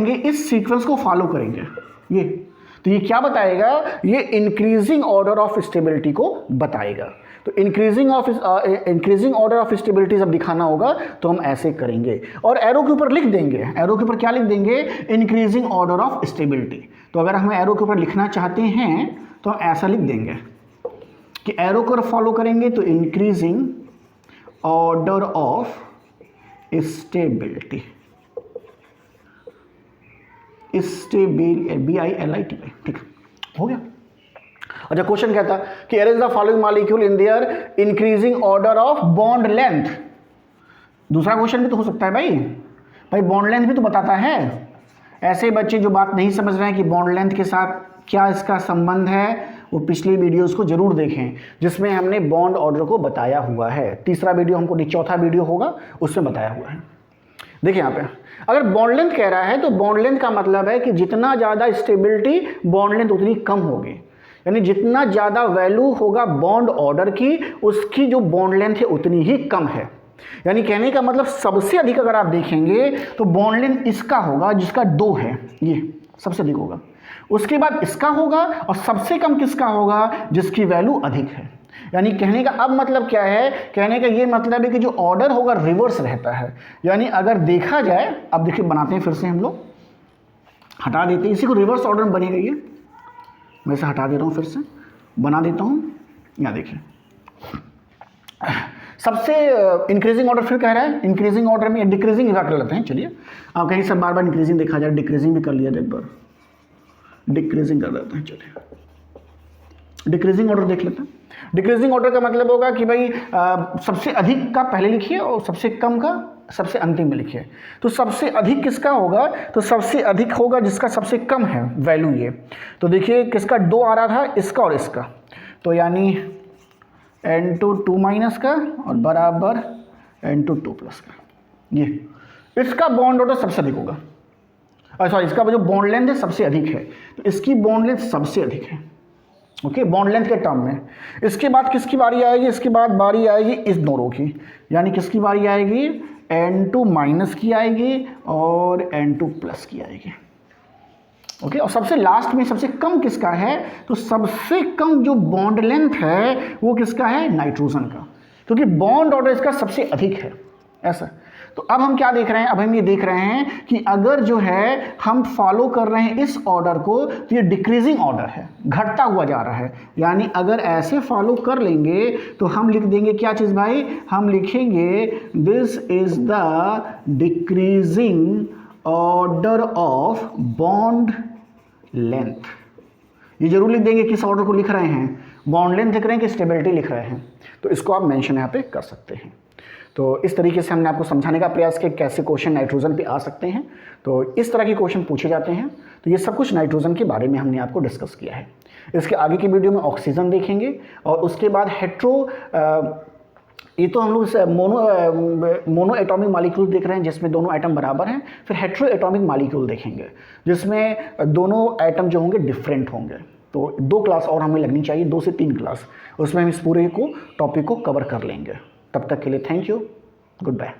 करेंगे, इस सीक्वेंस को फॉलो करेंगे ये, तो ये क्या बताएगा, ये इंक्रीजिंग ऑर्डर ऑफ स्टेबिलिटी को बताएगा। तो इंक्रीजिंग ऑर्डर ऑफ स्टेबिलिटी जब दिखाना होगा तो हम ऐसे करेंगे और एरो के ऊपर लिख देंगे, एरो के ऊपर क्या लिख देंगे, इंक्रीजिंग ऑर्डर ऑफ स्टेबिलिटी। तो अगर हम एरो के ऊपर लिखना चाहते हैं तो हम ऐसा लिख देंगे कि एरो को फॉलो करेंगे तो increasing order of stability, BILITY, ठीक हो गया। अच्छा, क्वेश्चन कहता कि arrange the following molecule in their increasing order of bond length. दूसरा क्वेश्चन भी तो हो सकता है भाई बॉन्ड लेंथ भी तो बताता है। ऐसे बच्चे जो बात नहीं समझ रहे हैं कि बॉन्ड लेंथ के साथ क्या इसका संबंध है, वो पिछली वीडियोस को जरूर देखें जिसमें हमने बॉन्ड ऑर्डर को बताया हुआ है। तीसरा वीडियो हमको नहीं, चौथा वीडियो होगा उसमें बताया हुआ है। देखिए यहाँ पे अगर बॉन्ड लेंथ कह रहा है तो बॉन्ड लेंथ का मतलब है कि जितना ज़्यादा स्टेबिलिटी बॉन्ड लेंथ उतनी कम होगी, यानी जितना ज़्यादा वैल्यू होगा बॉन्ड ऑर्डर की, उसकी जो बॉन्ड लेंथ है उतनी ही कम है। यानी कहने का मतलब सबसे अधिक अगर आप देखेंगे तो बॉन्ड लेंथ इसका होगा जिसका 2 है, ये सबसे अधिक होगा। उसके बाद इसका होगा और सबसे कम किसका होगा, जिसकी वैल्यू अधिक है। यानी कहने का अब मतलब क्या है, कहने का ये मतलब है कि जो ऑर्डर होगा रिवर्स रहता है। यानी अगर देखा जाए, अब देखिए बनाते हैं फिर से, हम लोग हटा देते हैं इसी को, रिवर्स ऑर्डर में बनेगा ये। मैं इसे हटा दे रहा हूँ, फिर से बना देता हूँ। यहाँ देखिए सबसे इंक्रीजिंग ऑर्डर फिर कह रहा है, इंक्रीजिंग ऑर्डर में डिक्रीजिंग कर लेते हैं। चलिए अब कहीं सब बार बार इंक्रीजिंग देखा जाए, डिक्रीजिंग भी कर लिया जाए, एक बार डिक्रीजिंग कर लेते हैं। चलिए डिक्रीजिंग ऑर्डर देख लेते हैं। डिक्रीजिंग ऑर्डर का मतलब होगा कि भाई सबसे अधिक का पहले लिखिए और सबसे कम का सबसे अंतिम में लिखिए। तो सबसे अधिक किसका होगा, तो सबसे अधिक होगा जिसका सबसे कम है वैल्यू ये। तो देखिए किसका 2 आ रहा था, इसका और इसका, तो यानी N2 2 माइनस का और बराबर N2 2 प्लस का। ये इसका बॉन्ड ऑर्डर सबसे अधिक होगा, सॉरी इसका जो बॉन्ड लेंथ है सबसे अधिक है, तो इसकी बॉन्ड लेंथ सबसे अधिक है। ओके, बॉन्ड लेंथ के टर्म में। इसके बाद किसकी बारी आएगी, इसके बाद बारी आएगी इस दोनों की, यानी किसकी बारी आएगी, N2 माइनस की आएगी और N2 प्लस की आएगी। ओके, और सबसे लास्ट में सबसे कम किसका है, तो सबसे कम जो बॉन्ड लेंथ है वो किसका है, नाइट्रोजन का, क्योंकि बॉन्ड ऑर्डर इसका सबसे अधिक है ऐसा। तो अब हम क्या देख रहे हैं, अब हम ये देख रहे हैं कि अगर जो है हम फॉलो कर रहे हैं इस ऑर्डर को तो ये डिक्रीजिंग ऑर्डर है, घटता हुआ जा रहा है। यानी अगर ऐसे फॉलो कर लेंगे तो हम लिख देंगे क्या चीज़ भाई, हम लिखेंगे this is the decreasing order of bond length. ये जरूर लिख देंगे किस ऑर्डर को लिख रहे हैं, बॉन्ड लेंथ लिख रहे हैं कि स्टेबिलिटी लिख रहे हैं, तो इसको आप मेंशन यहाँ पे कर सकते हैं। तो इस तरीके से हमने आपको समझाने का प्रयास किया कैसे क्वेश्चन नाइट्रोजन पे आ सकते हैं। तो इस तरह के क्वेश्चन पूछे जाते हैं। तो ये सब कुछ नाइट्रोजन के बारे में हमने आपको डिस्कस किया है। इसके आगे की वीडियो में ऑक्सीजन देखेंगे और उसके बाद ये तो हम लोग मोनो एटॉमिक मॉलिक्यूल देख रहे हैं जिसमें दोनों एटम बराबर हैं। फिर हेट्रो एटॉमिक मॉलिक्यूल देखेंगे जिसमें दोनों एटम जो होंगे डिफरेंट होंगे। तो 2 क्लास और हमें लगनी चाहिए, 2 से 3 क्लास, उसमें हम इस पूरे को टॉपिक को कवर कर लेंगे। तब तक के लिए थैंक यू, गुड बाय।